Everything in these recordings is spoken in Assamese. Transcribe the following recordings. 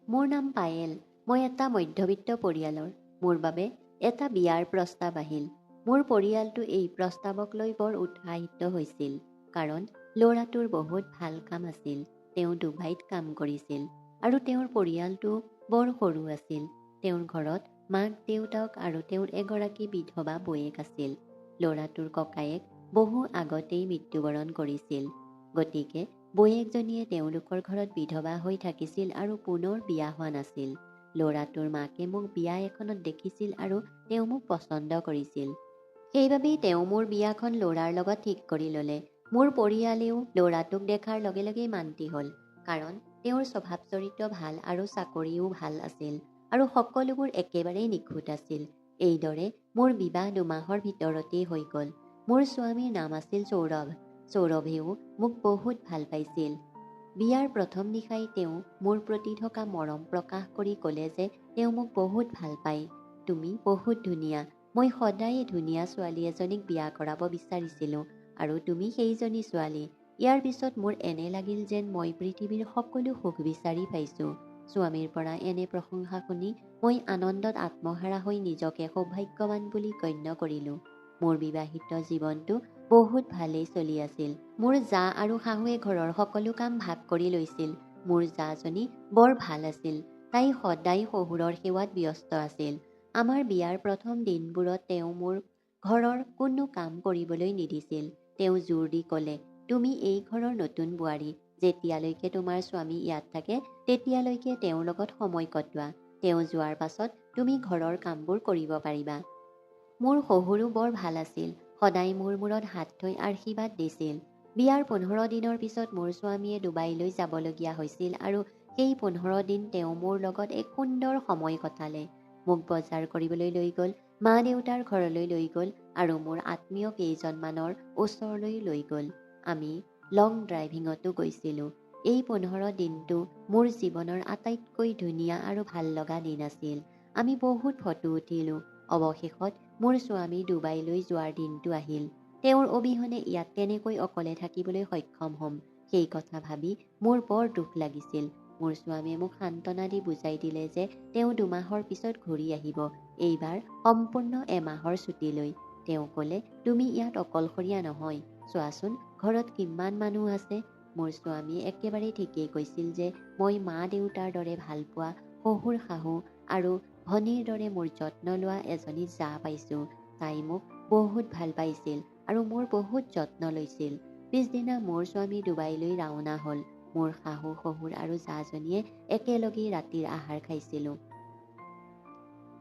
মোৰ নাম পায়েল। মই এটা মধ্যবিত্ত পৰিয়ালৰ। মোৰ বাবে এটা বিয়াৰ প্ৰস্তাৱ আহিল। মোৰ পৰিয়ালটো এই প্ৰস্তাৱক লৈ বৰ উৎসাহিত হৈছিল, কাৰণ ল'ৰাটোৰ বহুত ভাল কাম আছিল। তেওঁ ডুবাইত কাম কৰিছিল আৰু তেওঁৰ পৰিয়ালটো বৰ সৰু আছিল। তেওঁৰ ঘৰত মাক দেউতাক আৰু তেওঁৰ এগৰাকী বিধৱা বৌয়েক আছিল। ল'ৰাটোৰ ককায়েক বহু আগতেই মৃত্যুবৰণ কৰিছিল, গতিকে বৌয়েকজনীয়ে তেওঁলোকৰ ঘৰত বিধৱা হৈ থাকিছিল আৰু পুনৰ বিয়া হোৱা নাছিল। ল'ৰাটোৰ মাকে মোক বিয়া এখনত দেখিছিল আৰু তেওঁ মোক পচন্দ কৰিছিল। সেইবাবেই তেওঁ মোৰ বিয়াখন ল'ৰাৰ লগত ঠিক কৰি ল'লে। মোৰ পৰিয়ালেও ল'ৰাটোক দেখাৰ লগে লগেই মান্তি হ'ল, কাৰণ তেওঁৰ স্বভাৱ চৰিত্ৰ ভাল আৰু চাকৰিও ভাল আছিল আৰু সকলোবোৰ একেবাৰেই নিখুঁত আছিল। এইদৰে মোৰ বিবাহ 2 মাহৰ ভিতৰতেই হৈ গ'ল। মোৰ স্বামীৰ নাম আছিল সৌৰভ। সৌৰভেও মোক বহুত ভাল পাইছিল। বিয়াৰ প্ৰথম নিশাই তেওঁ মোৰ প্ৰতি থকা মৰম প্ৰকাশ কৰি ক'লে যে তেওঁ মোক বহুত ভাল পায়। তুমি বহুত ধুনীয়া। মই সদায়ে ধুনীয়া ছোৱালী এজনীক বিয়া কৰাব বিচাৰিছিলোঁ আৰু তুমি সেইজনী ছোৱালী। ইয়াৰ পিছত মোৰ এনে লাগিল যেন মই পৃথিৱীৰ সকলো সুখ বিচাৰি পাইছোঁ। স্বামীৰ পৰা এনে প্ৰশংসা শুনি মই আনন্দত আত্মহাৰা হৈ নিজকে সৌভাগ্যৱান বুলি গণ্য কৰিলোঁ। মোৰ বিবাহিত জীৱনটো বহুত ভালেই চলি আছিল। মোৰ জা আৰু শাহুৱে ঘৰৰ সকলো কাম ভাগ কৰি লৈছিল। মোৰ জাজনী বৰ ভাল আছিল। তাই সদায় শহুৰৰ সেৱাত ব্যস্ত আছিল। আমাৰ বিয়াৰ প্ৰথম দিনবোৰত তেওঁ মোৰ ঘৰৰ কোনো কাম কৰিবলৈ নিদিছিল। তেওঁ জোৰ দি ক'লে, তুমি এই ঘৰৰ নতুন বোৱাৰী। যেতিয়ালৈকে তোমাৰ স্বামী ইয়াত থাকে তেতিয়ালৈকে তেওঁৰ লগত সময় কটোৱা। তেওঁ যোৱাৰ পাছত তুমি ঘৰৰ কামবোৰ কৰিব পাৰিবা। মোৰ শহুৰো বৰ ভাল আছিল। সদায় মোৰ মূৰত হাত থৈ আশীৰ্বাদ দিছিল। বিয়াৰ 15 দিনৰ পিছত মোৰ স্বামীয়ে ডুবাইলৈ যাবলগীয়া হৈছিল আৰু সেই 15 দিন তেওঁ মোৰ লগত এক সুন্দৰ সময় কটালে। মোক বজাৰ কৰিবলৈ লৈ গ'ল, মা দেউতাৰ ঘৰলৈ লৈ গ'ল আৰু মোৰ আত্মীয় কেইজনমানৰ ওচৰলৈ লৈ গ'ল। আমি লং ড্ৰাইভিঙতো গৈছিলোঁ। এই 15 দিনটো মোৰ জীৱনৰ আটাইতকৈ ধুনীয়া আৰু ভাল লগা দিন আছিল। আমি বহুত ফটো উঠিলোঁ। অৱশেষত মোৰ স্বামী ডুবাইলৈ যোৱাৰ দিনটো আহিল। তেওঁৰ অবিহনে ইয়াত কেনেকৈ অকলে থাকিবলৈ সক্ষম হ'ম, সেই কথা ভাবি মোৰ বৰ দুখ লাগিছিল। মোৰ স্বামীয়ে মোক সান্তনা দি বুজাই দিলে যে তেওঁ 2 মাহৰ পিছত ঘূৰি আহিব, এইবাৰ সম্পূৰ্ণ এমাহৰ ছুটী লৈ। তেওঁ ক'লে, তুমি ইয়াত অকলশৰীয়া নহয়, চোৱাচোন ঘৰত কিমান মানুহ আছে। মোৰ স্বামীয়ে একেবাৰে ঠিকেই কৈছিল যে মই মা দেউতাৰ দৰে ভাল পোৱা শহুৰ শাহু আৰু ভনীৰ দৰে মোৰ যত্ন লোৱা এজনী জা পাইছোঁ। তাই মোক বহুত ভাল পাইছিল আৰু মোৰ বহুত যত্ন লৈছিল। পিছদিনা মোৰ স্বামী ডুবাইলৈ ৰাওনা হ'ল। মোৰ শাহু শহুৰ আৰু জাজনীয়ে একেলগেই ৰাতিৰ আহাৰ খাইছিলোঁ।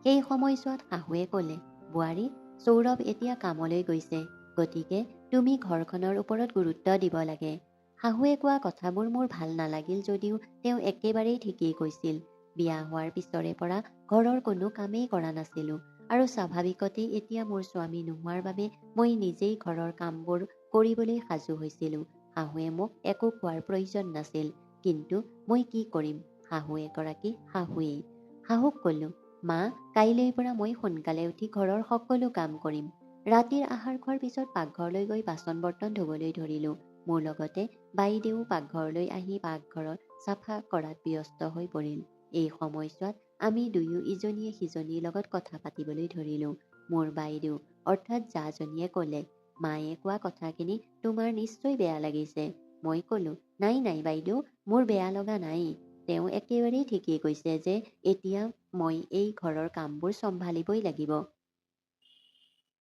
সেই সময়ছোৱাত শাহুৱে ক'লে, বোৱাৰী, সৌৰভ এতিয়া কামলৈ গৈছে, গতিকে তুমি ঘৰখনৰ ওপৰত গুৰুত্ব দিব লাগে। শাহুৱে কোৱা কথাবোৰ মোৰ ভাল নালাগিল যদিও তেওঁ একেবাৰেই ঠিকেই কৈছিল। বিয়া হোৱাৰ পিছৰে পৰা ঘৰৰ কোনো কামেই কৰা নাছিলোঁ আৰু স্বাভাৱিকতেই এতিয়া মোৰ স্বামী নোহোৱাৰ বাবে মই নিজেই ঘৰৰ কামবোৰ কৰিবলৈ সাজু হৈছিলোঁ। শাহুৱে মোক একো কোৱাৰ প্ৰয়োজন নাছিল, কিন্তু মই কি কৰিম, শাহু এগৰাকী শাহুৱেই। শাহুক ক'লোঁ, মা, কাইলৈৰ পৰা মই সোনকালে উঠি ঘৰৰ সকলো কাম কৰিম। ৰাতিৰ আহাৰ খোৱাৰ পিছত পাকঘৰলৈ গৈ বাচন বৰ্তন ধুবলৈ ধৰিলোঁ। মোৰ লগতে বাইদেউ পাকঘৰলৈ আহি পাকঘৰত চাফা কৰাত ব্যস্ত হৈ পৰিল। এই সময়ছোৱাত আমি দুয়ো ইজনীয়ে সিজনীৰ লগত কথা পাতিবলৈ ধৰিলোঁ। মোৰ বাইদেউ অৰ্থাৎ জাজনীয়ে ক'লে, মায়ে কোৱা কথাখিনি তোমাৰ নিশ্চয় বেয়া লাগিছে। মই ক'লোঁ, নাই নাই বাইদেউ, মোৰ বেয়া লগা নাই। তেওঁ একেবাৰেই ঠিকেই কৈছে যে এতিয়া মই এই ঘৰৰ কামবোৰ চম্ভালিবই লাগিব।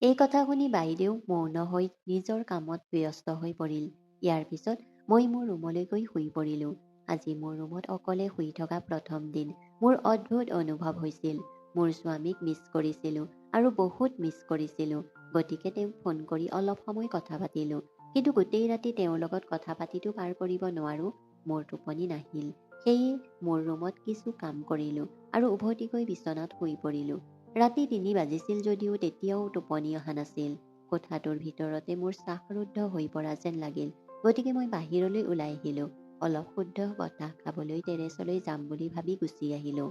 এই কথা শুনি বাইদেউ মৌন হৈ নিজৰ কামত ব্যস্ত হৈ পৰিল। ইয়াৰ পিছত মই মোৰ ৰুমলৈ গৈ শুই পৰিলোঁ। আজি মোৰ ৰুমত অকলে শুই থকা প্ৰথম দিন। মোৰ অদ্ভুত অনুভৱ হৈছিল। মোৰ স্বামীক মিছ কৰিছিলোঁ আৰু বহুত মিছ কৰিছিলোঁ। গতিকে তেওঁক ফোন কৰি অলপ সময় কথা পাতিলোঁ। কিন্তু গোটেই ৰাতি তেওঁৰ লগত কথা পাতিতো পাৰ কৰিব নোৱাৰোঁ। মোৰ টোপনি নাহিল। সেয়ে মোৰ ৰুমত কিছু কাম কৰিলোঁ আৰু উভতি গৈ বিচনাত শুই পৰিলোঁ। ৰাতি 3 বাজিছিল যদিও তেতিয়াও টোপনি অহা নাছিল। কোঠাটোৰ ভিতৰতে মোৰ শ্বাসৰুদ্ধ হৈ পৰা যেন লাগিল। গতিকে মই বাহিৰলৈ ওলাই আহিলোঁ। অলপ শুদ্ধ বতাহ খাবলৈ টেৰেছলৈ যাম বুলি ভাবি গুচি আহিলোঁ।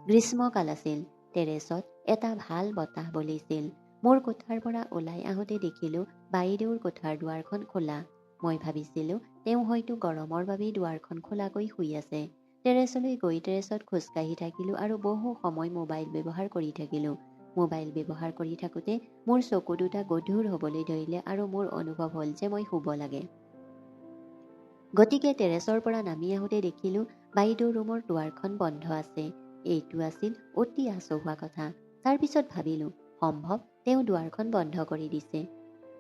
গ্ৰীষ্মকাল আছিল। টেৰেছত এটা ভাল বতাহ বলিছিল। মোৰ কোঠাৰ পৰা ওলাই আহোঁতে দেখিলোঁ বাইদেউৰ কোঠাৰ দুৱাৰখন খোলা। মই ভাবিছিলোঁ তেওঁ হয়তো গৰমৰ বাবেই দুৱাৰখন খোলাকৈ শুই আছে। টেৰেছলৈ গৈ টেৰেছত খোজকাঢ়ি থাকিলোঁ আৰু বহু সময় মোবাইল ব্যৱহাৰ কৰি থাকিলোঁ। মোবাইল ব্যৱহাৰ কৰি থাকোঁতে মোৰ চকু দুটা গধুৰ হ'বলৈ ধৰিলে আৰু মোৰ অনুভৱ হ'ল যে মই শুব লাগে। গতিকে টেৰেছৰ পৰা নামি আহোঁতে দেখিলোঁ বাইদেউৰ ৰুমৰ দুৱাৰখন বন্ধ আছে। এইটো আছিল অতি আচহুৱা কথা। তাৰ পিছত ভাবিলোঁ সম্ভৱ তেওঁ দুৱাৰখন বন্ধ কৰি দিছে।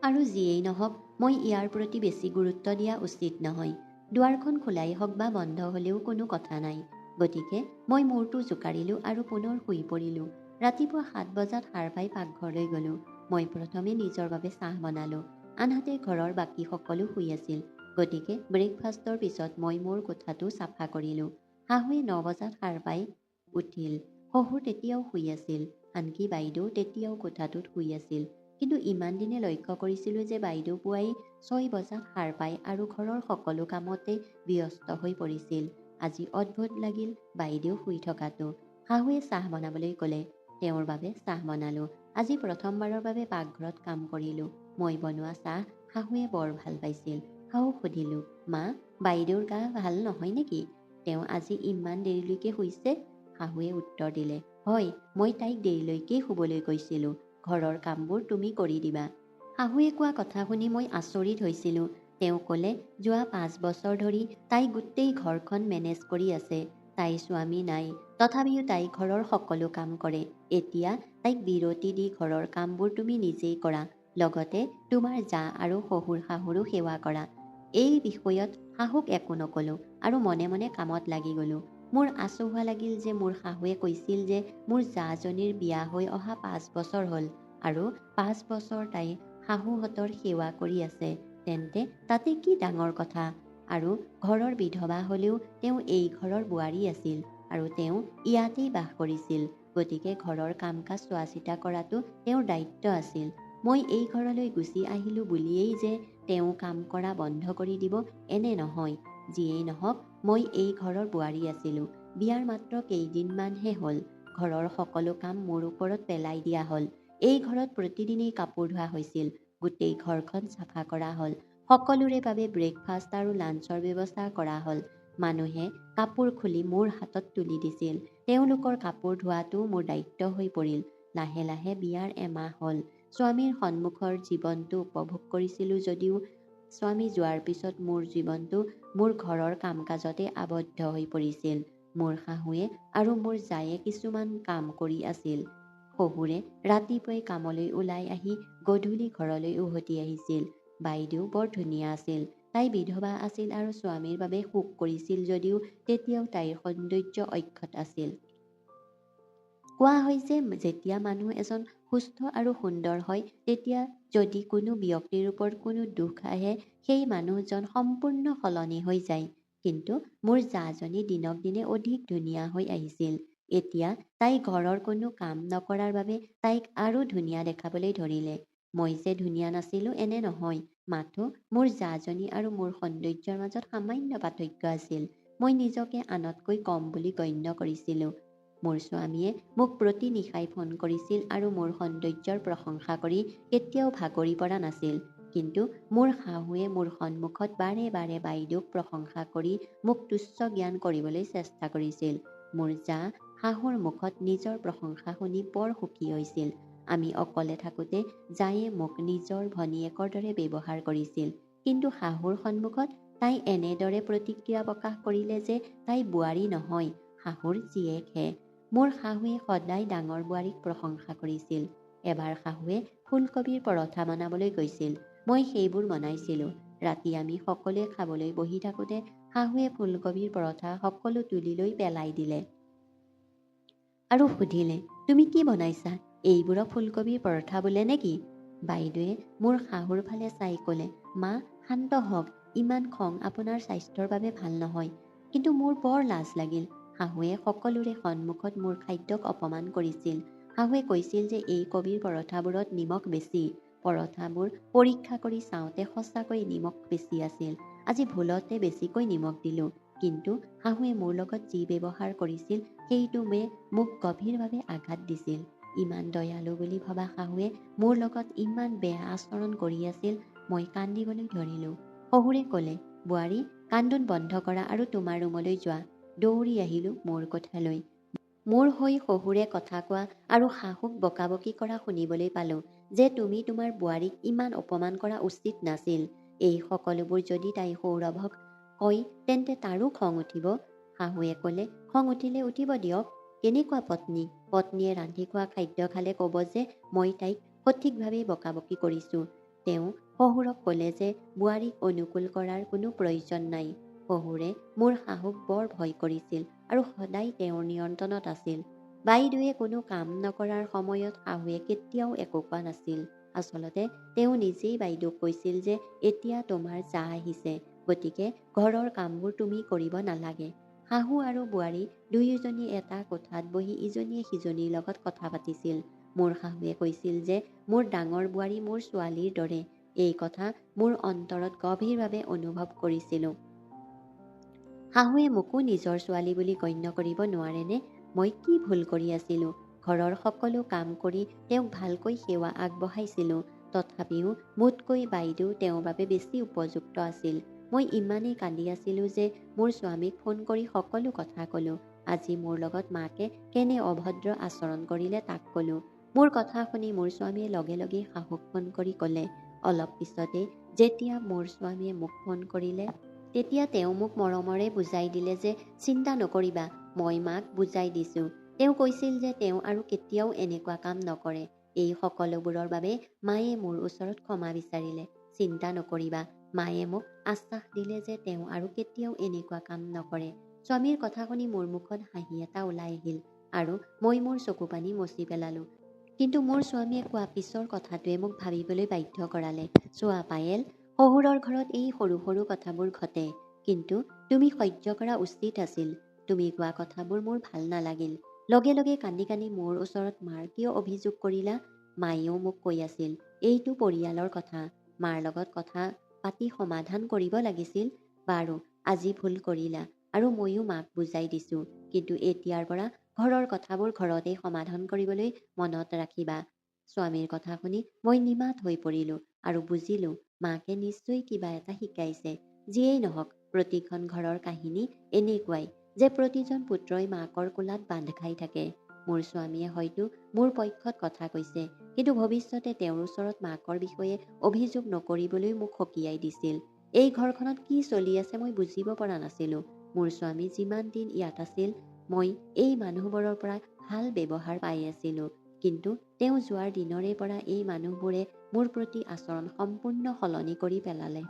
আৰু যিয়েই নহওক মই ইয়াৰ প্ৰতি বেছি গুৰুত্ব দিয়া উচিত নহয়। দুৱাৰখন খোলাই হওক বা বন্ধ হ'লেও কোনো কথা নাই। গতিকে মই মূৰটো জোকাৰিলোঁ আৰু পুনৰ শুই পৰিলোঁ। ৰাতিপুৱা 7 বজাত সাৰ পাই পাকঘৰলৈ গ'লোঁ। মই প্ৰথমে নিজৰ বাবে চাহ বনালোঁ। আনহাতে ঘৰৰ বাকী সকলো শুই আছিল। গতিকে ব্ৰেকফাষ্টৰ পিছত মই মোৰ কোঠাটো চাফা কৰিলোঁ। শাহুৱে 9 বজাত সাৰ পাই উঠিল। শহুৰ তেতিয়াও শুই আছিল। আনকি বাইদেউ তেতিয়াও কোঠাটোত শুই আছিল। কিন্তু ইমান দিনে লক্ষ্য কৰিছিলোঁ যে বাইদেউ পুৱাই 6 বজাত সাৰ পাই আৰু ঘৰৰ সকলো কামতে ব্যস্ত হৈ পৰিছিল। আজি অদ্ভুত লাগিল বাইদেউ শুই থকাটো। শাহুৱে চাহ বনাবলৈ ক'লে। তেওঁৰ বাবে চাহ বনালোঁ। আজি প্ৰথমবাৰৰ বাবে পাকঘৰত কাম কৰিলোঁ। মই বনোৱা চাহ শাহুৱে বৰ ভাল পাইছিল। শাহুক সুধিলোঁ, মা, বাইদেউৰ গা ভাল নহয় নেকি? তেওঁ আজি ইমান দেৰিলৈকে শুইছে? শাহুৱে উত্তৰ দিলে, হয়, মই তাইক দেৰিলৈকেই শুবলৈ কৈছিলোঁ। ঘৰৰ কামবোৰ তুমি কৰি দিবা। শাহুৱে কোৱা কথা শুনি মই আচৰিত হৈছিলোঁ। তেওঁ ক'লে, যোৱা 5 বছৰ ধৰি তাই গোটেই ঘৰখন মেনেজ কৰি আছে। তাইৰ স্বামী নাই, তথাপিও তাই ঘৰৰ সকলো কাম কৰে। এতিয়া তাইক বিৰতি দি ঘৰৰ কামবোৰ তুমি নিজেই কৰা। লগতে তোমাৰ জা আৰু শহুৰ-শাহুৰো সেৱা কৰা। এই বিষয়ত শাহুক একো নক'লোঁ আৰু মনে মনে কামত লাগি গ'লোঁ। মোৰ আচহুৱা লাগিল যে মোৰ শাহুৱে কৈছিল যে মোৰ জাজনীৰ বিয়া হৈ অহা 5 বছৰ হ'ল আৰু 5 বছৰ তাই শাহুহঁতৰ সেৱা কৰি আছে। তেন্তে তাতে কি ডাঙৰ কথা? আৰু ঘৰৰ বিধৱা হ'লেও তেওঁ এই ঘৰৰ বোৱাৰী আছিল আৰু তেওঁ ইয়াতেই বাস কৰিছিল। গতিকে ঘৰৰ কাম-কাজ চোৱা-চিতা কৰাটো তেওঁৰ দায়িত্ব আছিল। মই এই ঘৰলৈ গুচি আহিলোঁ বুলিয়েই যে তেওঁ কাম কৰা বন্ধ কৰি দিব এনে নহয়। যিয়েই নহওক মই এই ঘৰৰ বোৱাৰী আছিলোঁ। বিয়াৰ মাত্ৰ কেইদিনমানহে হ'ল। ঘৰৰ সকলো কাম মোৰ ওপৰত পেলাই দিয়া হ'ল। এই ঘৰত প্ৰতিদিনেই কাপোৰ ধোৱা হৈছিল। গোটেই ঘৰখন চাফা কৰা হ'ল। সকলোৰে বাবে ব্ৰেকফাষ্ট আৰু লাঞ্চৰ ব্যৱস্থা কৰা হ'ল। মানুহে কাপোৰ খুলি মোৰ হাতত তুলি দিছিল। তেওঁলোকৰ কাপোৰ ধোৱাটো মোৰ দায়িত্ব হৈ পৰিল। লাহে লাহে বিয়াৰ এমাহ হ'ল। স্বামীৰ সন্মুখৰ জীৱনটো উপভোগ কৰিছিলোঁ যদিও স্বামী যোৱাৰ পিছত মোৰ জীৱনটো মোৰ ঘৰৰ কাম-কাজতে আবদ্ধ হৈ পৰিছিল। মোৰ শাহুৱে আৰু মোৰ জায়ে কিছুমান কাম কৰি আছিল। শহুৰে ৰাতিপুৱাই কামলৈ ওলাই আহি গধূলি ঘৰলৈ উভতি আহিছিল। বাইদেউ বৰ ধুনীয়া আছিল। তাই বিধৱা আছিল আৰু স্বামীৰ বাবে শোক কৰিছিল যদিও তেতিয়াও তাইৰ সৌন্দৰ্য অক্ষত আছিল। কোৱা হয় যে যেতিয়া মানুহ এজন সুস্থ আৰু সুন্দৰ হয় তেতিয়া যদি কোনো ব্যক্তিৰ ওপৰত কোনো দুখ আহে সেই মানুহজন সম্পূৰ্ণ সলনি হৈ যায়। কিন্তু মোৰ জাজনী দিনক দিনে অধিক ধুনীয়া হৈ আহিছিল। এতিয়া তাই ঘৰৰ কোনো কাম নকৰাৰ বাবে তাইক আৰু ধুনীয়া দেখাবলৈ ধৰিলে। মই যে ধুনীয়া নাছিলোঁ এনে নহয়, মাথো মোৰ জাজনী আৰু মোৰ সৌন্দৰ্যৰ মাজত সামান্য পাৰ্থক্য আছিল। মই নিজকে আনতকৈ কম বুলি গণ্য কৰিছিলোঁ। মোৰ স্বামীয়ে মোক প্ৰতি নিশাই ফোন কৰিছিল আৰু মোৰ সৌন্দৰ্যৰ প্ৰশংসা কৰি কেতিয়াও ভাগৰি পৰা নাছিল। কিন্তু মোৰ শাহুৱে মোৰ সন্মুখত বাৰে বাৰে বাইদেউক প্ৰশংসা কৰি মোক তুচ্ছ জ্ঞান কৰিবলৈ চেষ্টা কৰিছিল। মোৰ জা শাহুৰ মুখত নিজৰ প্ৰশংসা শুনি বৰ সুখী হৈছিল। আমি অকলে থাকোঁতে জায়ে মোক নিজৰ ভনীয়েকৰ দৰে ব্যৱহাৰ কৰিছিল। কিন্তু শাহুৰ সন্মুখত তাই এনেদৰে প্ৰতিক্ৰিয়া প্ৰকাশ কৰিলে যে তাই বোৱাৰী নহয়, শাহুৰ জীয়েকহে। মোৰ শাহুৱে সদায় ডাঙৰ বোৱাৰীক প্ৰশংসা কৰিছিল। এবাৰ শাহুৱে ফুলকবিৰ পৰঠা বনাবলৈ কৈছিল। মই সেইবোৰ বনাইছিলোঁ। ৰাতি আমি সকলোৱে খাবলৈ বহি থাকোঁতে শাহুৱে ফুলকবিৰ পৰঠা সকলো তুলি লৈ পেলাই দিলে। আৰু সুধিলে, তুমি কি বনাইছা? এইবোৰক ফুলকবিৰ পৰঠা বোলে নেকি? বাইদেৱে মোৰ শাহুৰ ফালে চাই ক'লে, মা, শান্ত হওক। ইমান খং আপোনাৰ স্বাস্থ্যৰ বাবে ভাল নহয়। কিন্তু মোৰ বৰ লাজ লাগিল। শাহুৱে সকলোৰে সন্মুখত মোৰ খাদ্যক অপমান কৰিছিল। শাহুৱে কৈছিল যে এই কবিৰ পৰঠাবোৰত নিমখ বেছি। পৰঠাবোৰ পৰীক্ষা কৰি চাওঁতে সঁচাকৈ নিমখ বেছি আছিল। আজি ভুলতে বেছিকৈ নিমখ দিলোঁ। কিন্তু শাহুৱে মোৰ লগত যি ব্যৱহাৰ কৰিছিল সেইটোৱে মোক গভীৰভাৱে আঘাত দিছিল। ইমান দয়ালু বুলি ভবা শাহুৱে মোৰ লগত ইমান বেয়া আচৰণ কৰি আছিল। মই কান্দিবলৈ ধৰিলোঁ। শহুৰে ক'লে, বোৱাৰী, কান্দোন বন্ধ কৰা আৰু তোমাৰ ৰুমলৈ যোৱা। দৌৰি আহিলোঁ মোৰ কোঠালৈ। মোৰ হৈ শহুৰে কথা কোৱা আৰু শাহুক বকাবকি কৰা শুনিবলৈ পালোঁ যে তুমি তোমাৰ বোৱাৰীক ইমান অপমান কৰা উচিত নাছিল। এই সকলোবোৰ যদি তাই সৌৰভক কয় তেন্তে তাৰো খং উঠিব। শাহুৱে ক'লে, খং উঠিলে উঠিব দিয়ক। কেনেকুৱা পত্নী? পত্নীয়ে ৰান্ধি খোৱা খাদ্য খালে ক'ব যে মই তাইক সঠিকভাৱেই বকাবকি কৰিছোঁ। তেওঁ শহুৰক ক'লে যে বোৱাৰীক অনুকূল কৰাৰ কোনো প্ৰয়োজন নাই। শহুৰে মোৰ শাহুক বৰ ভয় কৰিছিল আৰু সদায় তেওঁৰ নিয়ন্ত্ৰণত আছিল। বাইদেৱে কোনো কাম নকৰাৰ সময়ত শাহুৱে কেতিয়াও একো কোৱা নাছিল। আচলতে তেওঁ নিজেই বাইদেউক কৈছিল যে এতিয়া তোমাৰ জা আহিছে, গতিকে ঘৰৰ কামবোৰ তুমি কৰিব নালাগে। শাহু আৰু বোৱাৰী দুয়োজনী এটা কোঠাত বহি ইজনীয়ে সিজনীৰ লগত কথা পাতিছিল। মোৰ শাহুৱে কৈছিল যে মোৰ ডাঙৰ বোৱাৰী মোৰ ছোৱালীৰ দৰে। এই কথা মোৰ অন্তৰত গভীৰভাৱে অনুভৱ কৰিছিলোঁ। শাহুৱে মোকো নিজৰ ছোৱালী বুলি গণ্য কৰিব নোৱাৰেনে? মই কি ভুল কৰি আছিলোঁ? ঘৰৰ সকলো কাম কৰি তেওঁক ভালকৈ সেৱা আগবঢ়াইছিলোঁ। তথাপিও মোতকৈ বাইদেউ তেওঁৰ বাবে বেছি উপযুক্ত আছিল। মই ইমানেই কান্দি আছিলোঁ যে মোৰ স্বামীক ফোন কৰি সকলো কথা ক'লোঁ। আজি মোৰ লগত মাকে কেনে অভদ্ৰ আচৰণ কৰিলে তাক ক'লোঁ। মোৰ কথা শুনি মোৰ স্বামীয়ে লগে লগেই শাহুক ফোন কৰি ক'লে। অলপ পিছতেই যেতিয়া মোৰ স্বামীয়ে মোক ফোন কৰিলে তেতিয়া তেওঁ মোক মৰমৰে বুজাই দিলে যে চিন্তা নকৰিবা, মই মাক বুজাই দিছোঁ। তেওঁ কৈছিল যে তেওঁ আৰু কেতিয়াও এনেকুৱা কাম নকৰে। এই সকলোবোৰৰ বাবে মায়ে মোৰ ওচৰত ক্ষমা বিচাৰিলে। চিন্তা নকৰিবা, মায়ে মোক আশ্বাস দিলে যে তেওঁ আৰু কেতিয়াও এনেকুৱা কাম নকৰে। স্বামীৰ কথা শুনি মোৰ মুখত হাঁহি এটা ওলাই আহিল আৰু মই মোৰ চকুপানী মচি পেলালোঁ। কিন্তু মোৰ স্বামীয়ে কোৱা পিছৰ কথাটোৱে মোক ভাবিবলৈ বাধ্য কৰালে। চোৱা পায়েল, শহুৰৰ ঘৰত এই সৰু সৰু কথাবোৰ ঘটে, কিন্তু তুমি সহ্য কৰা উচিত আছিল। তুমি কোৱা কথাবোৰ মোৰ ভাল নালাগিল। লগে লগে কান্দি কান্দি মোৰ ওচৰত মাৰ কিয় অভিযোগ কৰিলা? মায়েও মোক কৈ আছিল, এইটো পৰিয়ালৰ কথা, মাৰ লগত কথা পাতি সমাধান কৰিব লাগিছিল। বাৰু, আজি ভুল কৰিলা আৰু ময়ো মাক বুজাই দিছোঁ, কিন্তু এতিয়াৰ পৰা ঘৰৰ কথাবোৰ ঘৰতেই সমাধান কৰিবলৈ মনত ৰাখিবা। স্বামীৰ কথা শুনি মই নিমাত হৈ পৰিলোঁ আৰু বুজিলোঁ মাকে নিশ্চয় কিবা এটা শিকাইছে। যিয়েই নহওক, প্ৰতিখন ঘৰৰ কাহিনী এনেকুৱাই যে প্ৰতিজন পুত্ৰই মাকৰ কোলাত বান্ধ খাই থাকে। মোৰ স্বামীয়ে হয়তো মোৰ পক্ষত কথা কৈছে, কিন্তু ভৱিষ্যতে তেওঁৰ ওচৰত মাকৰ বিষয়ে অভিযোগ নকৰিবলৈ মোক সকীয়াই দিছিল। এই ঘৰখনত কি চলি আছে মই বুজিব পৰা নাছিলোঁ। মোৰ স্বামী যিমান দিন ইয়াত আছিল মই এই মানুহবোৰৰ পৰা ভাল ব্যৱহাৰ পাই আছিলোঁ, কিন্তু তেওঁ যোৱাৰ দিনৰে পৰা এই মানুহবোৰে মোৰ প্ৰতি আচৰণ সম্পূৰ্ণ সলনি কৰি পেলালে।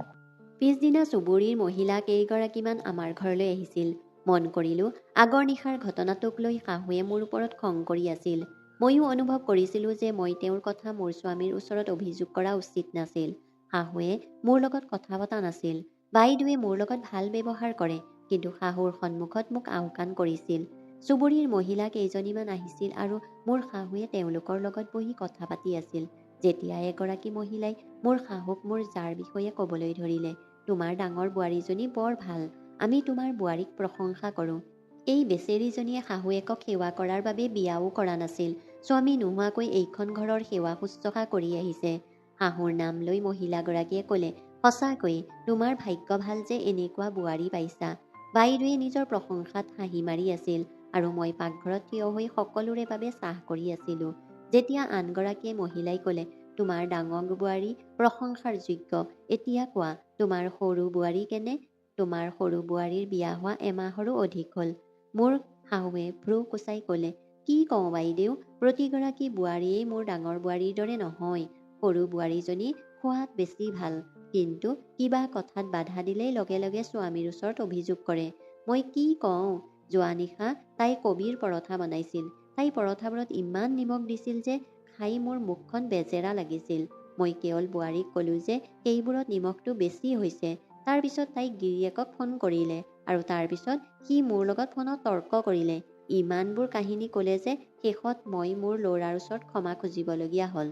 পিছদিনা চুবুৰীৰ মহিলা কেইগৰাকীমান আমাৰ ঘৰলৈ আহিছিল। মন কৰিলোঁ আগৰ নিশাৰ ঘটনাটোক লৈ শাহুৱে মোৰ ওপৰত খং কৰি আছিল। ময়ো অনুভৱ কৰিছিলোঁ যে মই তেওঁৰ কথা মোৰ স্বামীৰ ওচৰত অভিযোগ কৰা উচিত নাছিল। শাহুৱে মোৰ লগত কথা পতা নাছিল। বাইদেৱে মোৰ লগত ভাল ব্যৱহাৰ কৰে, কিন্তু শাহুৰ সন্মুখত মোক আওকাণ কৰিছিল। চুবুৰীৰ মহিলা কেইজনীমান আহিছিল আৰু মোৰ শাহুৱে তেওঁলোকৰ লগত বহি কথা পাতি আছিল। যেতিয়া এগৰাকী মহিলাই মোৰ শাহুক মোৰ জাৰ বিষয়ে ক'বলৈ ধৰিলে, তোমাৰ ডাঙৰ বোৱাৰীজনী বৰ ভাল, আমি তোমাৰ বোৱাৰীক প্ৰশংসা কৰোঁ। এই বেচেৰীজনীয়ে শাহুৱেকক সেৱা কৰাৰ বাবে বিয়াও কৰা নাছিল। স্বামী নোহোৱাকৈ এইখন ঘৰৰ সেৱা শুশ্ৰূষা কৰি আহিছে। শাহুৰ নাম লৈ মহিলাগৰাকীয়ে ক'লে, সঁচাকৈ তোমাৰ ভাগ্য ভাল যে এনেকুৱা বোৱাৰী পাইছা। বাইদেৱে নিজৰ প্ৰশংসাত হাঁহি মাৰি আছিল আৰু মই পাকঘৰত থিয় হৈ সকলোৰে বাবে চাহ কৰি আছিলোঁ। যেতিয়া আনগৰাকী মহিলাই ক'লে, তোমাৰ ডাঙৰ বোৱাৰী প্ৰশংসাৰ যোগ্য, এতিয়া কোৱা তোমাৰ সৰু বোৱাৰী কেনে? তোমাৰ সৰু বোৱাৰীৰ বিয়া হোৱা এমাহৰো অধিক হ'ল। মোৰ শাহুৱে ভ্ৰু কুচাই ক'লে, কি কওঁ বাইদেউ, প্ৰতিগৰাকী বোৱাৰীয়েই মোৰ ডাঙৰ বোৱাৰীৰ দৰে নহয়। সৰু বোৱাৰীজনী খোৱাত বেছি ভাল, কিন্তু কিবা কথাত বাধা দিলেই লগে লগে স্বামীৰ ওচৰত অভিযোগ কৰে। মই কি কওঁ? যোৱা নিশা তাই কবিৰ পৰঠা বনাইছিল। তাই পৰঠাবোৰত ইমান নিমখ দিছিল যে খাই মোৰ মুখখন বেজেৰা লাগিছিল। মই কেৱল বোৱাৰীক ক'লোঁ যে সেইবোৰত নিমখটো বেছি হৈছে। তাৰ পিছত তাইক গিৰিয়েকক ফোন কৰিলে আৰু তাৰ পিছত সি মোৰ লগত ফোনত তৰ্ক কৰিলে। ইমানবোৰ কাহিনী ক'লে যে শেষত মই মোৰ ল'ৰাৰ ওচৰত ক্ষমা খুজিবলগীয়া হ'ল।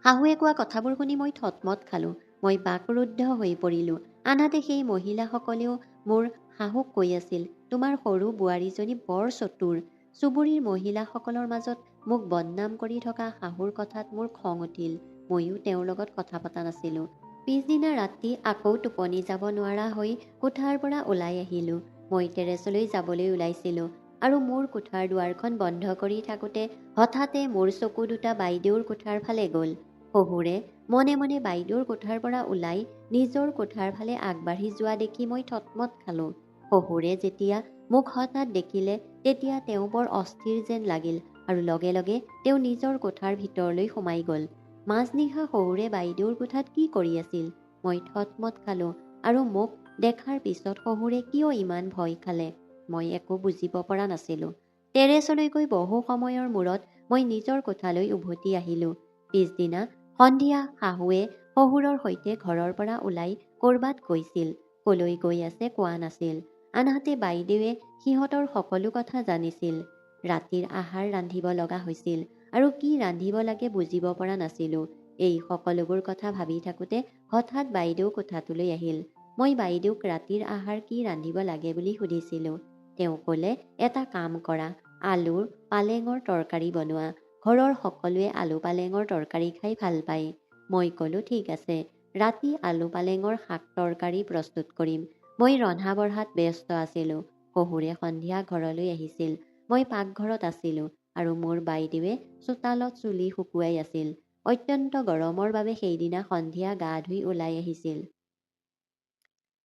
শাহুৱে কোৱা কথাবোৰ শুনি মই থতমত খালোঁ। মই বাকৰুদ্ধ হৈ পৰিলোঁ। আনহাতে সেই মহিলাসকলেও মোৰ শাহুক কৈ আছিল, তোমাৰ সৰু বোৱাৰীজনী বৰ চতুৰ। চুবুৰীৰ মহিলাসকলৰ মাজত মোক বদনাম কৰি থকা শাহুৰ কথাত মোৰ খং উঠিল। ময়ো তেওঁৰ লগত কথা পতা নাছিলোঁ। পিছদিনা ৰাতি আকৌ টোপনি যাব নোৱাৰা হৈ কোঠাৰ পৰা ওলাই আহিলোঁ। মই টেৰেছলৈ যাবলৈ ওলাইছিলোঁ আৰু মোৰ কোঠাৰ দুৱাৰখন বন্ধ কৰি থাকোঁতে হঠাতে মোৰ চকু দুটা বাইদেউৰ কোঠাৰ ফালে গ'ল। শহুৰে মনে মনে বাইদেউৰ কোঠাৰ পৰা ওলাই নিজৰ কোঠাৰ ফালে আগবাঢ়ি যোৱা দেখি মই থতমত খালোঁ। শহুৰে যেতিয়া মোক হঠাৎ দেখিলে তেতিয়া তেওঁ বৰ অস্থিৰ যেন লাগিল আৰু লগে লগে তেওঁ নিজৰ কোঠাৰ ভিতৰলৈ সোমাই গ'ল। মাজনিশা শহুৰে বাইদেউৰ কোঠাত কি কৰি আছিল? মই থতমত খালোঁ আৰু মোক দেখাৰ পিছত শহুৰে কিয় ইমান ভয় খালে মই একো বুজিব পৰা নাছিলোঁ। টেৰেছলৈ গৈ বহু সময়ৰ মূৰত মই নিজৰ কোঠালৈ উভতি আহিলোঁ। পিছদিনা সন্ধিয়া শাহুৱে শহুৰৰ সৈতে ঘৰৰ পৰা ওলাই ক'ৰবাত গৈছিল। কলৈ গৈ আছে কোৱা নাছিল। আনহাতে বাইদেৱে সিহঁতৰ সকলো কথা জানিছিল। ৰাতিৰ আহাৰ ৰান্ধিব লগা হৈছিল আৰু কি ৰান্ধিব লাগে বুজিব পৰা নাছিলোঁ। এই সকলোবোৰ কথা ভাবি থাকোঁতে হঠাৎ বাইদেউ কোঠাটোলৈ আহিল। মই বাইদেউক ৰাতিৰ আহাৰ কি ৰান্ধিব লাগে বুলি সুধিছিলোঁ। তেওঁ ক'লে, এটা কাম কৰা, আলুৰ পালেঙৰ তৰকাৰী বনোৱা। ঘৰৰ সকলোৱে আলু পালেঙৰ তৰকাৰী খাই ভাল পায়। মই ক'লোঁ, ঠিক আছে, ৰাতি আলু পালেঙৰ শাক তৰকাৰী প্ৰস্তুত কৰিম। মই ৰন্ধা বঢ়াত ব্যস্ত আছিলোঁ। শহুৰে সন্ধিয়া ঘৰলৈ আহিছিল। মই পাকঘৰত আছিলোঁ আৰু মোৰ বাইদেৱে চোতালত চুলি শুকুৱাই আছিল। অত্যন্ত গৰমৰ বাবে সেইদিনা সন্ধিয়া গা ধুই ওলাই আহিছিল।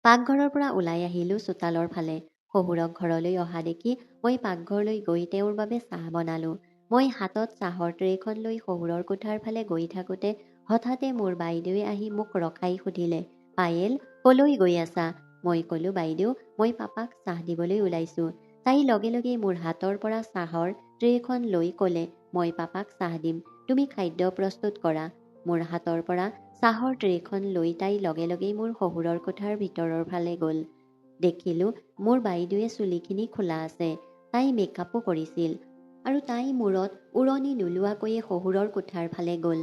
পাকঘৰৰ পৰা ওলাই আহিলোঁ চোতালৰ ফালে। শহুৰক ঘৰলৈ অহা দেখি মই পাকঘৰলৈ গৈ তেওঁৰ বাবে চাহ বনালোঁ। মই হাতত চাহৰ ট্ৰেখন লৈ শহুৰৰ কোঠাৰ ফালে গৈ থাকোঁতে হঠাতে মোৰ বাইদেৱে আহি মোক ৰখাই সুধিলে, পায়েল, কলৈ গৈ আছা? মই ক'লোঁ, বাইদেউ, মই পাপাক চাহ দিবলৈ ওলাইছোঁ। তাই লগে লগে মোৰ হাতৰ পৰা চাহৰ ট্ৰেখন লৈ ক'লে, মই পাপাক চাহ দিম, তুমি খাদ্য প্ৰস্তুত কৰা। মোৰ হাতৰ পৰা চাহৰ ট্ৰেখন লৈ তাই লগে লগেই মোৰ শহুৰৰ কোঠাৰ ভিতৰৰ ফালে গ'ল। দেখিলোঁ মোৰ বাইদেৱে চুলিখিনি খোলা আছে। তাই মেকআপো কৰিছিল আৰু তাই মূৰত উৰণি নোলোৱাকৈয়ে শহুৰৰ কোঠাৰ ফালে গ'ল।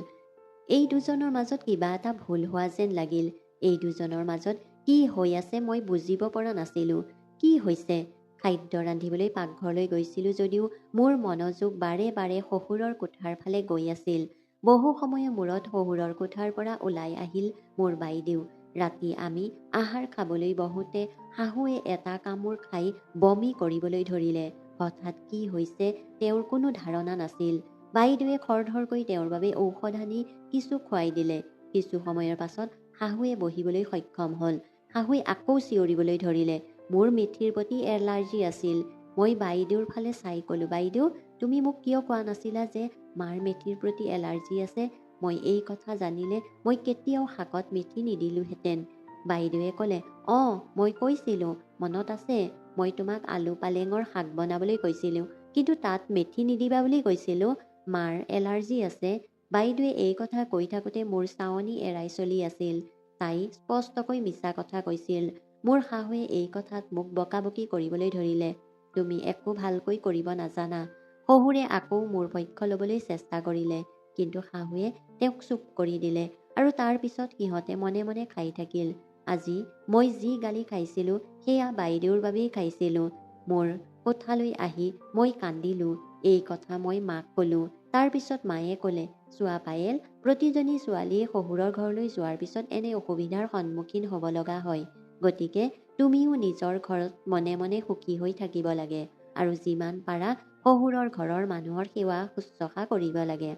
এই দুজনৰ মাজত কিবা এটা ভুল হোৱা যেন লাগিল। এই দুজনৰ মাজত কি হৈ আছে মই বুজিব পৰা নাছিলোঁ। কি হৈছে? খাদ্য ৰান্ধিবলৈ পাকঘৰলৈ গৈছিলোঁ যদিও মোৰ মনোযোগ বাৰে বাৰে শহুৰৰ কোঠাৰ ফালে গৈ আছিল। বহু সময়ৰ মূৰত শহুৰৰ কোঠাৰ পৰা ওলাই আহিল মোৰ বাইদেউ। ৰাতি আমি আহাৰ খাবলৈ বহোঁতে শাহুৱে এটা কামোৰ খাই বমি কৰিবলৈ ধৰিলে। হঠাৎ কি হৈছে তেওঁৰ কোনো ধাৰণা নাছিল। বাইদেৱে খৰধৰকৈ তেওঁৰ বাবে ঔষধ আনি কিছু খুৱাই দিলে। কিছু সময়ৰ পাছত শাহুৱে বহিবলৈ সক্ষম হ'ল। শাহুৱে আকৌ চিঞৰিবলৈ ধৰিলে। মোৰ মেথিৰ প্ৰতি এলাৰ্জি আছিল। মই বাইদেউৰ ফালে চাই ক'লোঁ, বাইদেউ, তুমি মোক কিয় কোৱা নাছিলা যে মাৰ মেথিৰ প্ৰতি এলাৰ্জি আছে? মই এই কথা জানিলে মই কেতিয়াও শাকত মেথি নিদিলোহেঁতেন। বাইদেৱে ক'লে, অঁ, মই কৈছিলোঁ, মনত আছে, মই তোমাক আলু পালেঙৰ শাক বনাবলৈ কৈছিলোঁ, কিন্তু তাত মেথি নিদিবা বুলি কৈছিলোঁ। মাৰ এলাৰ্জি আছে। বাইদেৱে এই কথা কৈ থাকোঁতে মোৰ চাৱনি এৰাই চলি আছিল। তাই স্পষ্টকৈ মিছা কথা কৈছিল। মোৰ শাহুৱে এই কথাত মোক বকাবকি কৰিবলৈ ধৰিলে। তুমি একো ভালকৈ কৰিব নাজানা। শহুৰে আকৌ মোৰ পক্ষ ল'বলৈ চেষ্টা কৰিলে, কিন্তু শাহুৱে তেওঁক চুপ কৰি দিলে আৰু তাৰ পিছত সিহঁতে মনে মনে খাই থাকিল। আজি মই যি গালি খাইছিলোঁ সেয়া বাইদেউৰ বাবেই খাইছিলোঁ। মোৰ কোঠালৈ আহি মই কান্দিলোঁ। এই কথা মই মাক ক'লোঁ। তাৰ পিছত মায়ে ক'লে, চোৱা পায়েল, প্ৰতিজনী ছোৱালীয়ে শহুৰৰ ঘৰলৈ যোৱাৰ পিছত এনে অসুবিধাৰ সন্মুখীন হ'ব লগা হয়। গতিকে তুমিও নিজৰ ঘৰত মনে মনে সুখী হৈ থাকিব লাগে আৰু যিমান পাৰা শহুৰৰ ঘৰৰ মানুহৰ সেৱা শুশ্ৰূষা কৰিব লাগে।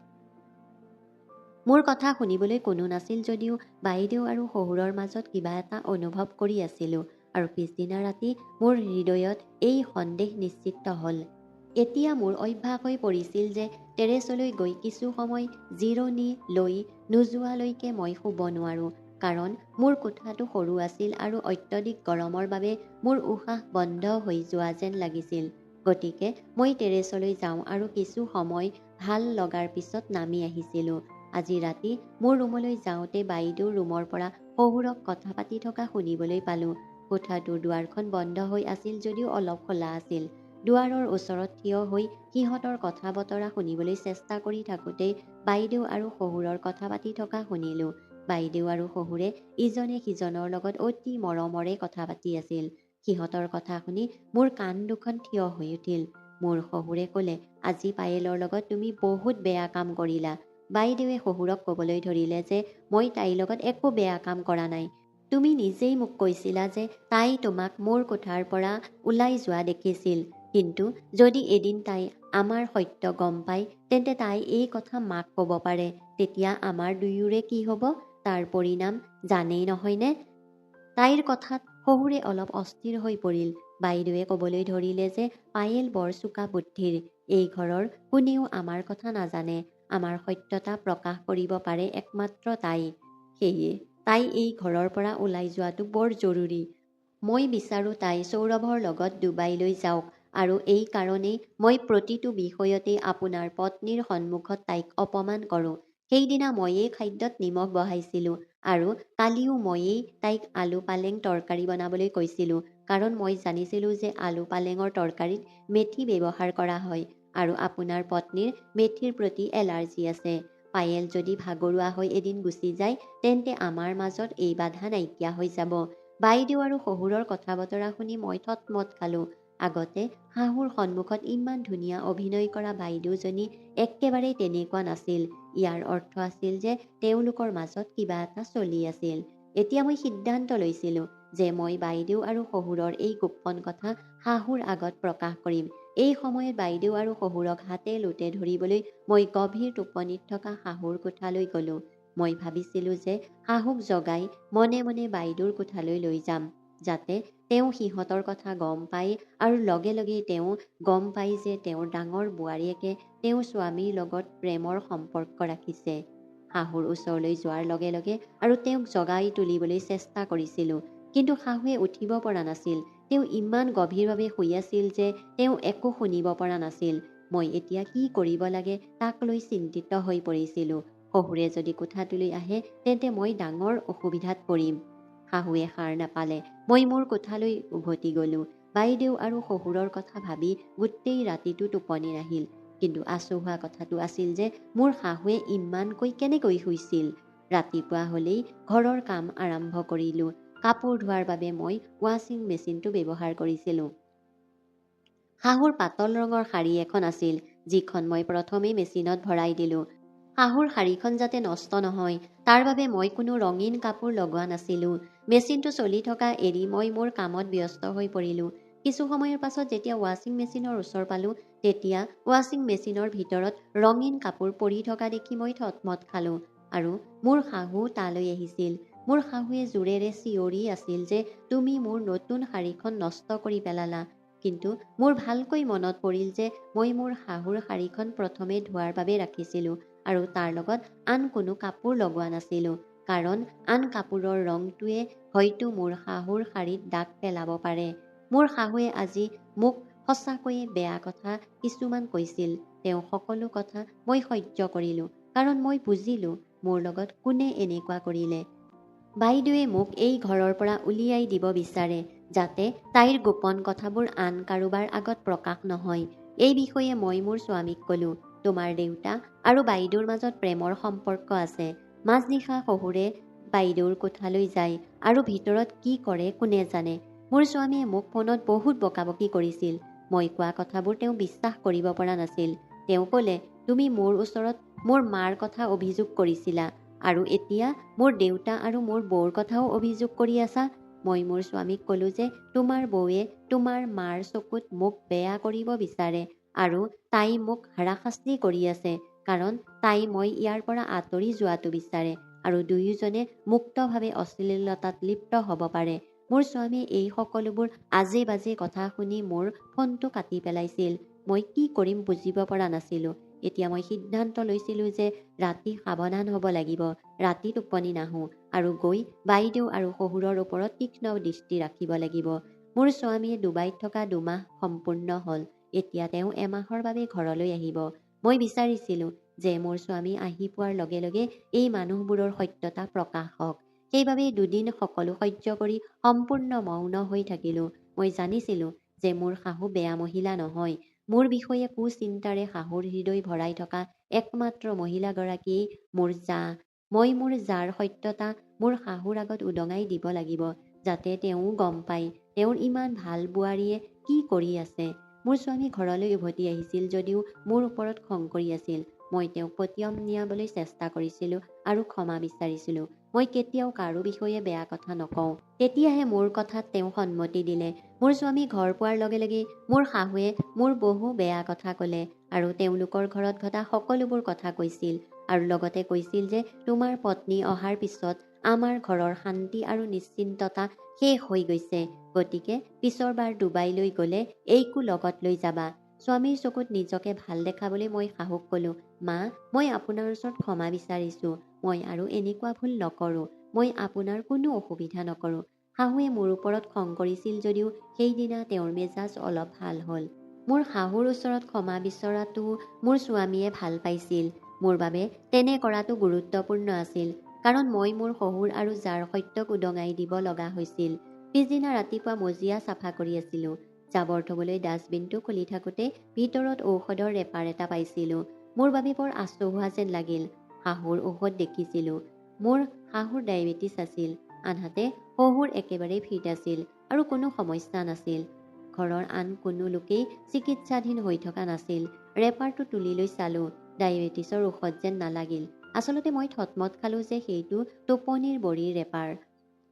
মোৰ কথা শুনিবলৈ কোনো নাছিল যদিও বাইদেউ আৰু শহুৰৰ মাজত কিবা এটা অনুভৱ কৰি আছিলোঁ আৰু পিছদিনা ৰাতি মোৰ হৃদয়ত এই সন্দেহ নিশ্চিত হ'ল। এতিয়া মোৰ অভ্যাস হৈ পৰিছিল যে টেৰেছলৈ গৈ কিছু সময় জিৰণি লৈ নোযোৱালৈকে মই শুব নোৱাৰোঁ। কাৰণ মোৰ কোঠাটো সৰু আছিল আৰু অত্যধিক গৰমৰ বাবে মোৰ উশাহ বন্ধ হৈ যোৱা যেন লাগিছিল। গতিকে মই টেৰেছলৈ যাওঁ আৰু কিছু সময় ভাল লগাৰ পিছত নামি আহিছিলোঁ। আজি ৰাতি মোৰ ৰুমলৈ যাওঁতে বাইদেউৰ ৰুমৰ পৰা শহুৰক কথা পাতি থকা শুনিবলৈ পালোঁ। কোঠাটোৰ দুৱাৰখন বন্ধ হৈ আছিল যদিও অলপ খোলা আছিল। দুৱাৰৰ ওচৰত থিয় হৈ সিহঁতৰ কথা বতৰা শুনিবলৈ চেষ্টা কৰি থাকোঁতেই বাইদেউ আৰু শহুৰৰ কথা পাতি থকা শুনিলোঁ। বাইদেউ আৰু শহুৰে ইজনে সিজনৰ লগত অতি মৰমৰে কথা পাতি আছিল। সিহঁতৰ কথা শুনি মোৰ কাণ দুখন থিয় হৈ উঠিল। মোৰ শহুৰে ক'লে, আজি পায়েলৰ লগত তুমি বহুত বেয়া কাম কৰিলা। বাইদেৱে শহুৰক ক'বলৈ ধৰিলে যে মই তাইৰ লগত একো বেয়া কাম কৰা নাই। তুমি নিজেই মোক কৈছিলা যে তাই তোমাক মোৰ কোঠাৰ পৰা ওলাই যোৱা দেখিছিল। কিন্তু যদি এদিন তাই আমাৰ সত্য গম পায় তেন্তে তাই এই কথা মাক ক'ব পাৰে। তেতিয়া আমাৰ দুয়োৰে কি হ'ব তাৰ পৰিণাম জানেই নহয়নে? তাইৰ কথাত শহুৰে অলপ অস্থিৰ হৈ পৰিল। বাইদেৱে ক'বলৈ ধৰিলে যে পায়েল বৰ চোকা বুদ্ধিৰ। এই ঘৰৰ কোনেও আমাৰ কথা নাজানে। আমাৰ সত্যতা প্ৰকাশ কৰিব পাৰে একমাত্ৰ তাই। সেয়ে তাই এই ঘৰৰ পৰা ওলাই যোৱাটো বৰ জৰুৰী। মই বিচাৰোঁ তাই সৌৰভৰ লগত ডুবাইলৈ যাওক। আৰু এই কাৰণেই মই প্ৰতিটো বিষয়তেই আপোনাৰ পত্নীৰ সন্মুখত তাইক অপমান কৰোঁ। সেইদিনা ময়েই খাদ্যত নিমখ বহাইছিলোঁ আৰু কালিও ময়েই তাইক আলু পালেং তৰকাৰী বনাবলৈ কৈছিলোঁ। কাৰণ মই জানিছিলোঁ যে আলু পালেঙৰ তৰকাৰীত মেথি ব্যৱহাৰ কৰা হয় আৰু আপোনাৰ পত্নীৰ মেথিৰ প্ৰতি এলাৰ্জি আছে। পায়েল যদি ভাগৰুৱা হৈ এদিন গুচি যায় তেন্তে আমাৰ মাজত এই বাধা নাইকিয়া হৈ যাব। বাইদেউ আৰু শহুৰৰ কথা বতৰা শুনি মই থতমত খালোঁ। আগতে শাহুৰ সন্মুখত ইমান ধুনীয়া অভিনয় কৰা বাইদেউজনী একেবাৰেই তেনেকুৱা নাছিল। ইয়াৰ অৰ্থ আছিল যে তেওঁলোকৰ মাজত কিবা এটা চলি আছিল। এতিয়া মই সিদ্ধান্ত লৈছিলোঁ যে মই বাইদেউ আৰু শহুৰৰ এই গোপন কথা শাহুৰ আগত প্ৰকাশ কৰিম। এই সময়ত বাইদেউ আৰু শহুৰক হাতে লোটে ধৰিবলৈ মই গভীৰ টোপনিত থকা শাহুৰ কোঠালৈ গ'লোঁ। মই ভাবিছিলোঁ যে শাহুক জগাই মনে মনে বাইদেউৰ কোঠালৈ লৈ যাম, যাতে তেওঁ সিহঁতৰ কথা গম পায় আৰু লগে লগেই তেওঁ গম পায় যে তেওঁৰ ডাঙৰ বোৱাৰীয়েকে তেওঁৰ স্বামীৰ লগত প্ৰেমৰ সম্পৰ্ক ৰাখিছে। শাহুৰ ওচৰলৈ যোৱাৰ লগে লগে আৰু তেওঁক জগাই তুলিবলৈ চেষ্টা কৰিছিলোঁ। কিন্তু শাহুৱে উঠিব পৰা নাছিল। তেওঁ ইমান গভীৰভাৱে শুই আছিল যে তেওঁ একো শুনিব পৰা নাছিল। মই এতিয়া কি কৰিব লাগে তাক লৈ চিন্তিত হৈ পৰিছিলোঁ। শহুৰে যদি কোঠাটোলৈ আহে তেন্তে মই ডাঙৰ অসুবিধাত পৰিম। শাহুৱে সাৰ নাপালে। মই মোৰ কোঠালৈ উভতি গ'লোঁ। বাইদেউ আৰু শহুৰৰ কথা ভাবি গোটেই ৰাতিটো টোপনি নাহিল। কিন্তু আচহুৱা কথাটো আছিল যে মোৰ শাহুৱে ইমানকৈ কেনেকৈ শুইছিল। ৰাতিপুৱা হ'লেই ঘৰৰ কাম আৰম্ভ কৰিলোঁ। কাপোৰ ধোৱাৰ বাবে মই ৱাশ্বিং মেচিনটো ব্যৱহাৰ কৰিছিলোঁ। শাহুৰ পাতল ৰঙৰ শাৰী এখন আছিল, যিখন মই প্ৰথমেই মেচিনত ভৰাই দিলোঁ। শাহুৰ শাৰীখন যাতে নষ্ট নহয় তাৰ বাবে মই কোনো ৰঙীন কাপোৰ লগোৱা নাছিলোঁ। মেচিনটো চলি থকা এৰি মই মোৰ কামত ব্যস্ত হৈ পৰিলোঁ। কিছু সময়ৰ পাছত যেতিয়া ৱাশ্বিং মেচিনৰ ওচৰ পালোঁ তেতিয়া ৱাশ্বিং মেচিনৰ ভিতৰত ৰঙীন কাপোৰ পৰি থকা দেখি মই থতমত খালোঁ। আৰু মোৰ শাহু তালৈ আহিছিল। মোৰ শাহুৱে জোৰেৰে চিঞৰি আছিল যে তুমি মোৰ নতুন শাৰীখন নষ্ট কৰি পেলালা। কিন্তু মোৰ ভালকৈ মনত পৰিল যে মই মোৰ শাহুৰ শাৰীখন প্ৰথমে ধোৱাৰ বাবে ৰাখিছিলোঁ আৰু তাৰ লগত আন কোনো কাপোৰ লগোৱা নাছিলোঁ। কাৰণ আন কাপোৰৰ ৰংটোৱে হয়তো মোৰ শাহুৰ শাৰীত দাগ পেলাব পাৰে। মোৰ শাহুৱে আজি মোক সঁচাকৈয়ে বেয়া কথা কিছুমান কৈছিল। তেওঁ সকলো কথা মই সহ্য কৰিলোঁ, কাৰণ মই বুজিলোঁ মোৰ লগত কোনে এনেকুৱা কৰিলে। বাইদেৱে মোক এই ঘৰৰ পৰা উলিয়াই দিব বিচাৰে, যাতে তাইৰ গোপন কথাবোৰ আন কাৰোবাৰ আগত প্ৰকাশ নহয়। এই বিষয়ে মই মোৰ স্বামীক ক'লোঁ। তোমাৰ দেউতা আৰু বাইদেউৰ মাজত প্ৰেমৰ সম্পৰ্ক আছে। মাজনিশা শহুৰে বাইদেউৰ কোঠালৈ যায় আৰু ভিতৰত কি কৰে কোনে জানে। মোৰ স্বামীয়ে মোক ফোনত বহুত বকাবকি কৰিছিল। মই কোৱা কথাবোৰ তেওঁ বিশ্বাস কৰিব পৰা নাছিল। তেওঁ ক'লে, তুমি মোৰ ওচৰত মোৰ মাৰ কথা অভিযোগ কৰিছিলা আৰু এতিয়া মোৰ দেউতা আৰু মোৰ বৌৰ কথাও অভিযোগ কৰি আছা। মই মোৰ স্বামীক ক'লোঁ যে তোমাৰ বৌয়ে তোমাৰ মাৰ চকুত মোক বেয়া কৰিব বিচাৰে আৰু তাই মোক হাৰাশাস্তি কৰি আছে, কাৰণ তাই মই ইয়াৰ পৰা আঁতৰি যোৱাটো বিচাৰে আৰু দুয়োজনে মুক্তভাৱে অশ্লীলতাত লিপ্ত হ'ব পাৰে। মোৰ স্বামীয়ে এই সকলোবোৰ আজে বাজে কথা শুনি মোৰ ফোনটো কাটি পেলাইছিল। মই কি কৰিম বুজিব পৰা নাছিলোঁ। এতিয়া মই সিদ্ধান্ত লৈছিলোঁ যে ৰাতি সাৱধান হ'ব লাগিব, ৰাতি টোপনি নাহোঁ আৰু গৈ বাইদেউ আৰু শহুৰৰ ওপৰত তীক্ষ্ণ দৃষ্টি ৰাখিব লাগিব। মোৰ স্বামীয়ে ডুবাইত থকা 2 মাহ সম্পূৰ্ণ হ'ল। এতিয়া তেওঁ এমাহৰ বাবে ঘৰলৈ আহিব। মই বিচাৰিছিলোঁ যে মোৰ স্বামী আহি পোৱাৰ লগে লগে এই মানুহবোৰৰ সত্যতা প্ৰকাশ হওক। সেইবাবেই 2 দিন সকলো সহ্য কৰি সম্পূৰ্ণ মৌন হৈ থাকিলোঁ। মই জানিছিলোঁ যে মোৰ শাহু বেয়া মহিলা নহয়। মোৰ বিষয়ে কুচিন্তাৰে শাহুৰ হৃদয় ভৰাই থকা একমাত্ৰ মহিলাগৰাকীয়েই মোৰ জা। মই মোৰজাৰ সত্যতা মোৰ শাহুৰ আগত উদঙাই দিব লাগিব, যাতে তেওঁ গম পায় তেওঁৰ ইমান ভাল বোৱাৰীয়ে কি কৰি আছে। মোৰ স্বামী ঘৰলৈ উভতি আহিছিল যদিও মোৰ ওপৰত খং কৰি আছিল। মই তেওঁক পতিয়ম নিয়াবলৈ চেষ্টা কৰিছিলোঁ আৰু ক্ষমা বিচাৰিছিলোঁ। মই কেতিয়াও কাৰো বিষয়ে বেয়া কথা নকওঁ। তেতিয়াহে মোৰ কথাত তেওঁ সন্মতি দিলে। মোৰ স্বামী ঘৰ পোৱাৰ লগে লগে মোৰ শাহুৱে মোৰ বহু বেয়া কথা ক'লে আৰু তেওঁলোকৰ ঘৰত ঘটা সকলোবোৰ কথা কৈছিল আৰু লগতে কৈছিল যে তোমাৰ পত্নী অহাৰ পিছত আমাৰ ঘৰৰ শান্তি আৰু নিশ্চিন্ততা শেষ হৈ গৈছে। গতিকে পিছৰবাৰ ডুবাইলৈ গ'লে এইকো লগত লৈ যাবা। স্বামীৰ চকুত নিজকে ভাল দেখাবলৈ মই শাহুক ক'লোঁ, মা, মই আপোনাৰ ওচৰত ক্ষমা বিচাৰিছোঁ। মই আৰু এনেকুৱা ভুল নকৰোঁ। মই আপোনাৰ কোনো অসুবিধা নকৰোঁ। শাহুৱে মোৰ ওপৰত খং কৰিছিল যদিও সেইদিনা তেওঁৰ মেজাজ অলপ ভাল হ'ল। মোৰ শাহুৰ ওচৰত ক্ষমা বিচৰাটো মোৰ স্বামীয়ে ভাল পাইছিল। মোৰ বাবে তেনে কৰাটো গুৰুত্বপূৰ্ণ আছিল, কাৰণ মই মোৰ শহুৰ আৰু জাৰ সত্যক উদঙাই দিব লগা হৈছিল। পিছদিনা ৰাতিপুৱা মজিয়া চাফা কৰি আছিলোঁ। জাবৰ থ'বলৈ ডাষ্টবিনটো খুলি থাকোঁতে ভিতৰত ঔষধৰ ৰেপাৰ এটা পাইছিলোঁ। মোৰ বাবে বৰ আচহুৱা যেন লাগিল। শাহুৰ ঔষধ দেখিছিলোঁ। মোৰ শাহুৰ ডায়েবেটিছ আছিল, আনহাতে শহুৰ একেবাৰে ফিট আছিল আৰু কোনো সমস্যা নাছিল। ঘৰৰ আন কোনো লোকেই চিকিৎসাধীন হৈ থকা নাছিল। ৰেপাৰটো তুলি লৈ চালোঁ। ডায়েবেটিছৰ ঔষধ যেন নালাগিল। আচলতে মই থতমত খালোঁ যে সেইটো টোপনিৰ বড়িৰ ৰেপাৰ,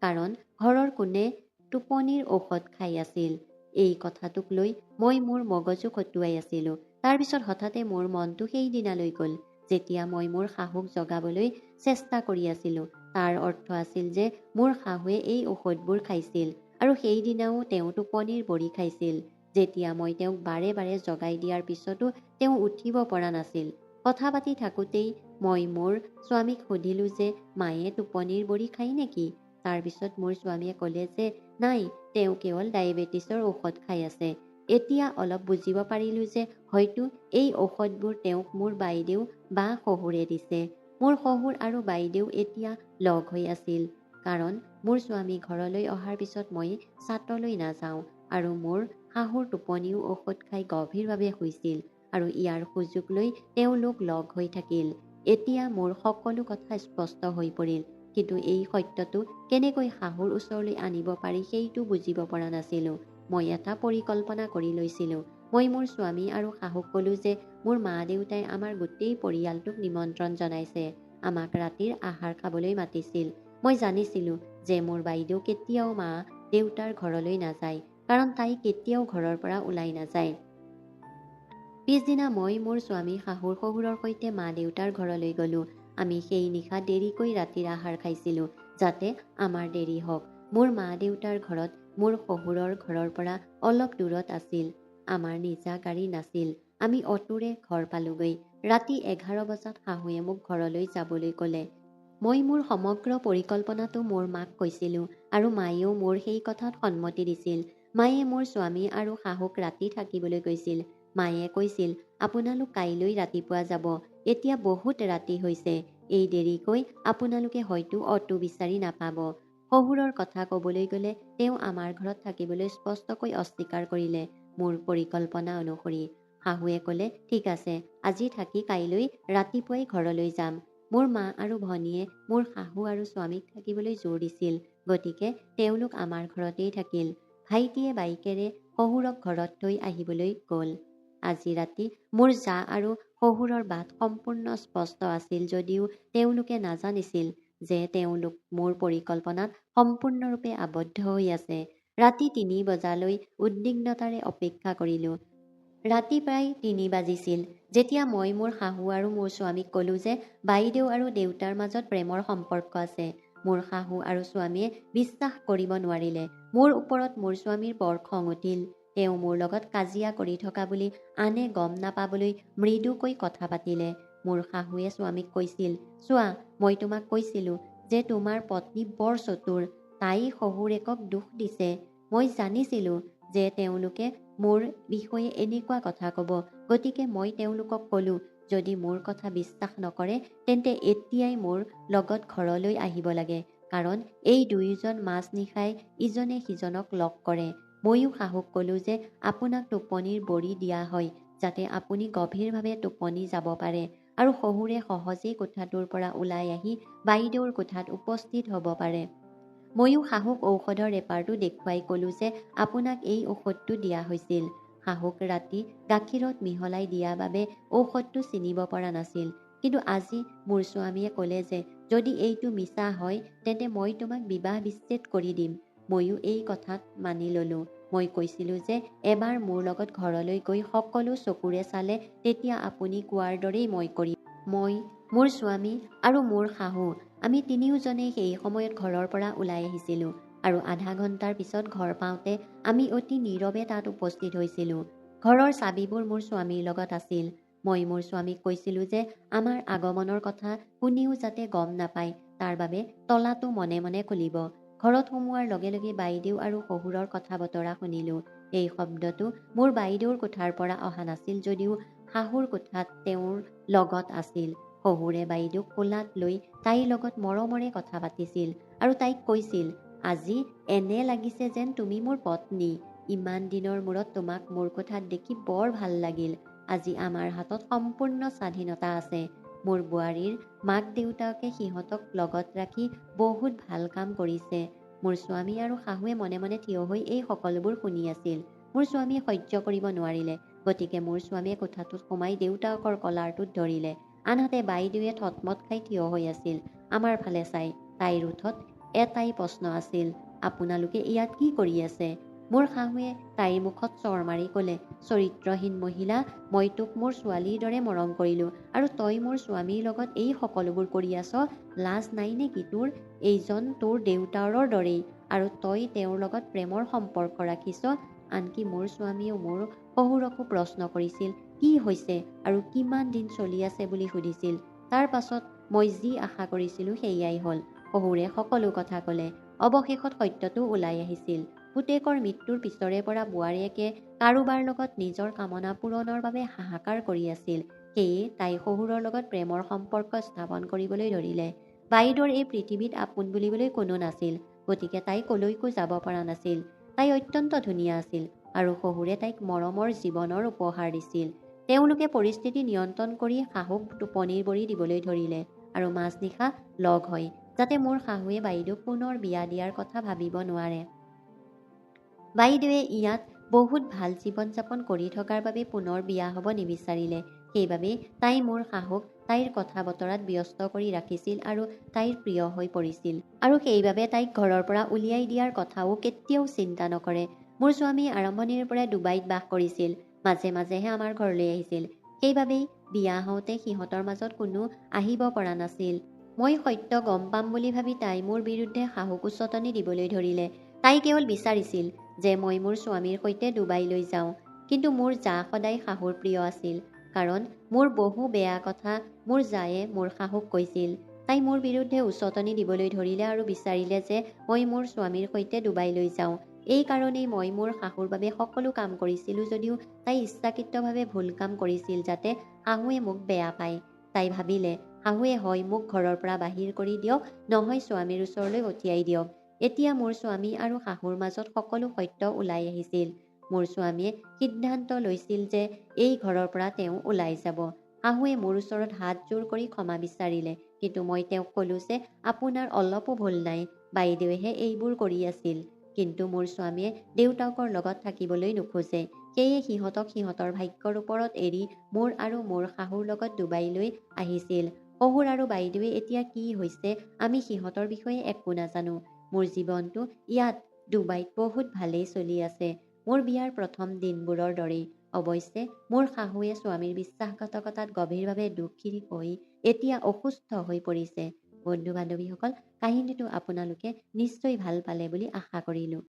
কাৰণ ঘৰৰ কোনে টোপনিৰ ঔষধ খাই আছিল। এই কথাটোক লৈ মই মোৰ মগজু খটুৱাই আছিলোঁ। তাৰপিছত হঠাতে মোৰ মনটো সেই দিনালৈ গ'ল যেতিয়া মই মোৰ শাহুক জগাবলৈ চেষ্টা কৰি আছিলোঁ। তাৰ অৰ্থ আছিল যে মোৰ শাহুৱে এই ঔষধবোৰ খাইছিল আৰু সেইদিনাও তেওঁ টোপনিৰ বড়ি খাইছিল। যেতিয়া মই তেওঁক বাৰে বাৰে জগাই দিয়াৰ পিছতো তেওঁ উঠিব পৰা নাছিল। কথা পাতি থাকোঁতেই মই মোৰ স্বামীক সুধিলোঁ যে মায়ে টোপনিৰ বড়ি খায় নেকি? তাৰপিছত মোৰ স্বামীয়ে ক'লে যে নাই, তেওঁ কেৱল ডায়েবেটিছৰ ঔষধ খাই আছে। এতিয়া অলপ বুজিব পাৰিলোঁ যে হয়তো এই ঔষধবোৰ তেওঁক মোৰ বাইদেউ বা শহুৰে দিছে। মোৰ শহুৰ আৰু বাইদেউ এতিয়া লগ হৈ আছিল, কাৰণ মোৰ স্বামী ঘৰলৈ অহাৰ পিছত মই চাটলৈ নাযাওঁ আৰু মোৰ শাহুৰ টোপনিও ঔষধ খাই গভীৰভাৱে শুইছিল আৰু ইয়াৰ সুযোগ লৈ তেওঁলোক লগ হৈ থাকিল। এতিয়া মোৰ সকলো কথা স্পষ্ট হৈ পৰিল, কিন্তু এই সত্যটো কেনেকৈ শাহুৰ ওচৰলৈ আনিব পাৰি সেইটো বুজিব পৰা নাছিলোঁ। মই এটা পৰিকল্পনা কৰি লৈছিলোঁ। মই মোৰ স্বামী আৰু শাহুক ক'লোঁ যে মোৰ মা দেউতাই আমাৰ গোটেই পৰিয়ালটোক নিমন্ত্ৰণ জনাইছে, আমাক ৰাতিৰ আহাৰ খাবলৈ মাতিছিল। মই জানিছিলোঁ যে মোৰ বাইদেউ কেতিয়াও মা দেউতাৰ ঘৰলৈ নাযায়, কাৰণ তাই কেতিয়াও ঘৰৰ পৰা ওলাই নাযায়। পিছদিনা মই মোৰ স্বামী শাহুৰ শহুৰৰ সৈতে মা দেউতাৰ ঘৰলৈ গ'লোঁ। আমি সেই নিশা দেৰিকৈ ৰাতিৰ আহাৰ খাইছিলোঁ, যাতে আমাৰ দেৰি হওক। মোৰ মা দেউতাৰ ঘৰত মোৰ শহুৰৰ ঘৰৰ পৰা অলপ দূৰত আছিল। আমাৰ নিজা গাড়ী নাছিল। আমি অটোৰে ঘৰ পালোগৈ। ৰাতি 11 বজাত শাহুৱে মোক ঘৰলৈ যাবলৈ ক'লে। মই মোৰ সমগ্ৰ পৰিকল্পনাটো মোৰ মাক কৈছিলোঁ আৰু মায়েও মোৰ সেই কথাত সন্মতি দিছিল। মায়ে মোৰ স্বামী আৰু শাহুক ৰাতি থাকিবলৈ কৈছিল। মায়ে কৈছিল, আপোনালোক কাইলৈ ৰাতিপুৱা যাব। এতিয়া বহুত ৰাতি হৈছে। এই দেৰিকৈ আপোনালোকে হয়তো অটো বিচাৰি নাপাব। শহুৰৰ কথা ক'বলৈ গ'লে তেওঁ আমাৰ ঘৰত থাকিবলৈ স্পষ্টকৈ অস্বীকাৰ কৰিলে। মোৰ পৰিকল্পনা অনুসৰি শাহুৱে ক'লে, ঠিক আছে, আজি থাকি কাইলৈ ৰাতিপুৱাই ঘৰলৈ যাম। মোৰ মা আৰু ভনীয়ে মোৰ শাহু আৰু স্বামীক থাকিবলৈ জোৰ দিছিল, গতিকে তেওঁলোক আমাৰ ঘৰতেই থাকিল। ভাইটিয়ে বাইকেৰে শহুৰক ঘৰত থৈ আহিবলৈ গ'ল। আজি ৰাতি মোৰ জা আৰু শহুৰৰ বাট সম্পূৰ্ণ স্পষ্ট আছিল যদিও তেওঁলোকে নাজানিছিল যে তেওঁলোক মোৰ পৰিকল্পনাত সম্পূৰ্ণৰূপে আবদ্ধ হৈ আছে। ৰাতি 3 বজালৈ উদ্বিগ্নতাৰে অপেক্ষা কৰিলোঁ। ৰাতি প্ৰায় 3 বাজিছিল যেতিয়া মই মোৰ শাহু আৰু মোৰ স্বামীক ক'লোঁ যে বাইদেউ আৰু দেউতাৰ মাজত প্ৰেমৰ সম্পৰ্ক আছে। মোৰ শাহু আৰু স্বামীয়ে বিশ্বাস কৰিব নোৱাৰিলে। মোৰ ওপৰত মোৰ স্বামীৰ বৰ খং উঠিল। তেওঁ মোৰ লগত কাজিয়া কৰি থকা বুলি আনে গম নাপাবলৈ মৃদুকৈ কথা পাতিলে। মোৰ শাহুৱে স্বামীক কৈছিল, চোৱা, মই তোমাক কৈছিলোঁ যে তোমাৰ পত্নী বৰ চতুৰ। তাই শহুৰেকক দোষ দিছে। মই জানিছিলোঁ যে তেওঁলোকে মোৰ বিষয়ে এনেকুৱা কথা ক'ব, গতিকে মই তেওঁলোকক ক'লোঁ, যদি মোৰ কথা বিশ্বাস নকৰে তেন্তে এতিয়াই মোৰ লগত ঘৰলৈ আহিব লাগে, কাৰণ এই দুয়োজন মাজনিশাই ইজনে সিজনক লগ কৰে। ময়ো শাহুক ক'লোঁ যে আপোনাক টোপনিৰ বড়ি দিয়া হয় যাতে আপুনি গভীৰভাৱে টোপনি যাব পাৰে আৰু শহুৰে সহজেই কোঠাটোৰ পৰা ওলাই আহি বাইদেউৰ কোঠাত উপস্থিত হ'ব পাৰে। ময়ো শাহুক ঔষধৰ ৰেপাৰটো দেখুৱাই ক'লোঁ যে আপোনাক এই ঔষধটো দিয়া হৈছিল। শাহুক ৰাতি গাখীৰত মিহলাই দিয়া বাবে ঔষধটো চিনিব পৰা নাছিল। কিন্তু আজি মোৰ স্বামীয়ে ক'লে যে যদি এইটো মিছা হয় তেন্তে মই তোমাক বিবাহ বিচ্ছেদ কৰি দিম। ময়ো এই কথাত মানি ল'লোঁ। মই কৈছিলোঁ যে এবাৰ মোৰ লগত ঘৰলৈ গৈ সকলো চকুৰে চালে তেতিয়া আপুনি কোৱাৰ দৰেই মই কৰিম। মই, মোৰ স্বামী আৰু মোৰ শাহু আমি তিনিওজনেই সেই সময়ত ঘৰৰ পৰা ওলাই আহিছিলোঁ আৰু আধা ঘণ্টাৰ পিছত ঘৰ পাওঁতে আমি অতি নীৰৱে তাত উপস্থিত হৈছিলোঁ। ঘৰৰ চাবিবোৰ মোৰ স্বামীৰ লগত আছিল। মই মোৰ স্বামীক কৈছিলোঁ যে আমাৰ আগমনৰ কথা কোনেও যাতে গম নাপায় তাৰ বাবে তলাটো মনে মনে খুলিব। ঘৰত সোমোৱাৰ লগে লগে বাইদেউ আৰু শহুৰৰ কথা বতৰা শুনিলোঁ। এই শব্দটো মোৰ বাইদেউৰ কোঠাৰ পৰা অহা নাছিল যদিও শাহুৰ কোঠাত তেওঁৰ লগত আছিল। শহুৰে বাইদেউক কোলাত লৈ তাইৰ লগত মৰমৰে কথা পাতিছিল আৰু তাইক কৈছিল, আজি এনে লাগিছে যেন তুমি মোৰ পত্নী। ইমান দিনৰ মূৰত তোমাক মোৰ কোঠাত দেখি বৰ ভাল লাগিল। আজি আমাৰ হাতত সম্পূৰ্ণ স্বাধীনতা আছে। মোৰ বোৱাৰীৰ মাক দেউতাকে সিহঁতক লগত ৰাখি বহুত ভাল কাম কৰিছে। মোৰ স্বামী আৰু শাহুৱে মনে মনে থিয় হৈ এই সকলোবোৰ শুনি আছিল। মোৰ স্বামীয়ে সহ্য কৰিব নোৱাৰিলে, গতিকে মোৰ স্বামীয়ে কোঠাটোত সোমাই দেউতাকৰ কলাৰটোত ধৰিলে। আনহাতে বাইদেৱে থতমত খাই থিয় হৈ আছিল আমাৰ ফালে চাই। তাইৰ ওঠত এটাই প্ৰশ্ন আছিল, আপোনালোকে ইয়াত কি কৰি আছে? মোৰ শাহুৱে তাইৰ মুখত চৰ মাৰি ক'লে, চৰিত্ৰহীন মহিলা, মই তোক মোৰ ছোৱালীৰ দৰে মৰম কৰিলোঁ আৰু তই মোৰ স্বামীৰ লগত এই সকলোবোৰ কৰি আছ। লাজ নাই নেকি তোৰ? এইজন তোৰ দেউতাৰৰ দৰেই আৰু তই তেওঁৰ লগত প্ৰেমৰ সম্পৰ্ক ৰাখিছ। আনকি মোৰ স্বামীয়েও মোৰ শহুৰকো প্ৰশ্ন কৰিছিল কি হৈছে আৰু কিমান দিন চলি আছে বুলি সুধিছিল। তাৰ পাছত মই যি আশা কৰিছিলোঁ সেয়াই হ'ল। শহুৰে সকলো কথা ক'লে। অৱশেষত সত্যটো ওলাই আহিছিল। পুতেকৰ মৃত্যুৰ পিছৰে পৰা বোৱাৰীয়েকে কাৰোবাৰ লগত নিজৰ কামনা পূৰণৰ বাবে হাহাকাৰ কৰি আছিল। সেয়ে তাই শহুৰৰ লগত প্ৰেমৰ সম্পৰ্ক স্থাপন কৰিবলৈ ধৰিলে। বাইদেউৰ এই পৃথিৱীত আপোন বুলিবলৈ কোনো নাছিল, গতিকে তাই কলৈকো যাব পৰা নাছিল। তাই অত্যন্ত ধুনীয়া আছিল আৰু শহুৰে তাইক মৰমৰ জীৱনৰ উপহাৰ দিছিল। তেওঁলোকে পৰিস্থিতি নিয়ন্ত্ৰণ কৰি শাহুক টোপনিৰ বৰি দিবলৈ ধৰিলে আৰু মাজনিশা লগ হয় যাতে মোৰ শাহুৱে বাইদেউক পুনৰ বিয়া দিয়াৰ কথা ভাবিব নোৱাৰে। বাইদেৱে ইয়াত বহুত ভাল জীৱন যাপন কৰি থকাৰ বাবে পুনৰ বিয়া হ'ব নিবিচাৰিলে। সেইবাবে তাই মোৰ শাহুক তাইৰ কথা বতৰাত ব্যস্ত কৰি ৰাখিছিল আৰু তাইৰ প্ৰিয় হৈ পৰিছিল আৰু সেইবাবে তাইক ঘৰৰ পৰা উলিয়াই দিয়াৰ কথাও কেতিয়াও চিন্তা নকৰে। মোৰ স্বামী আৰম্ভণিৰ পৰাই ডুবাইত বাস কৰিছিল। মাজে মাজেহে আমাৰ ঘৰলৈ আহিছিল। সেইবাবেই বিয়া হওঁতে সিহঁতৰ মাজত কোনো আহিব পৰা নাছিল। মই সত্য গম পাম বুলি ভাবি তাই মোৰ বিৰুদ্ধে শাহুক উচটনি দিবলৈ ধৰিলে। তাই কেৱল বিচাৰিছিল যে মই মোৰ স্বামীৰ সৈতে ডুবাইলৈ যাওঁ। কিন্তু মোৰ জা সদায় শাহুৰ প্ৰিয় আছিল, কাৰণ মোৰ বহু বেয়া কথা মোৰ জায়ে মোৰ শাহুক কৈছিল। তাই মোৰ বিৰুদ্ধে উচটনি দিবলৈ ধৰিলে আৰু বিচাৰিলে যে মই মোৰ স্বামীৰ সৈতে ডুবাইলৈ যাওঁ। এই কাৰণেই মই মোৰ শাহুৰ বাবে সকলো কাম কৰিছিলোঁ যদিও তাই ইচ্ছাকৃতভাৱে ভুল কাম কৰিছিল যাতে শাহুৱে মোক বেয়া পায়। তাই ভাবিলে শাহুৱে হয় মোক ঘৰৰ পৰা বাহিৰ কৰি দিয়ক, নহয় স্বামীৰ ওচৰলৈ পঠিয়াই দিয়ক। এতিয়া মোৰ স্বামী আৰু শাহুৰ মাজত সকলো সত্য ওলাই আহিছিল। মোৰ স্বামীয়ে সিদ্ধান্ত লৈছিল যে এই ঘৰৰ পৰা তেওঁ ওলাই যাব। শাহুৱে মোৰ ওচৰত হাত জোৰ কৰি ক্ষমা বিচাৰিলে, কিন্তু মই তেওঁক ক'লো যে আপোনাৰ অলপো ভুল নাই, বাইদেৱেহে এইবোৰ কৰি আছিল। কিন্তু মোৰ স্বামীয়ে দেউতাকৰ লগত থাকিবলৈ নোখোজে। সেয়ে সিহঁতক সিহঁতৰ ভাগ্যৰ ওপৰত এৰি মোৰ আৰু মোৰ শাহুৰ লগত ডুবাইলৈ আহিছিল। শহুৰ আৰু বাইদেৱে এতিয়া কি হৈছে আমি সিহঁতৰ বিষয়ে একো নাজানো। মোৰ জীৱনটো ইয়াত ডুবাইত বহুত ভালেই চলি আছে, মোৰ বিয়াৰ প্ৰথম দিনবোৰৰ দৰেই। অৱশ্যে মোৰ শাহুৱে স্বামীৰ বিশ্বাসঘাতকতাত গভীৰভাৱে দুখী হৈ এতিয়া অসুস্থ হৈ পৰিছে। বন্ধু বান্ধৱীসকল, কাহিনীটো আপোনালোকে নিশ্চয় ভাল পালে বুলি আশা কৰিলোঁ।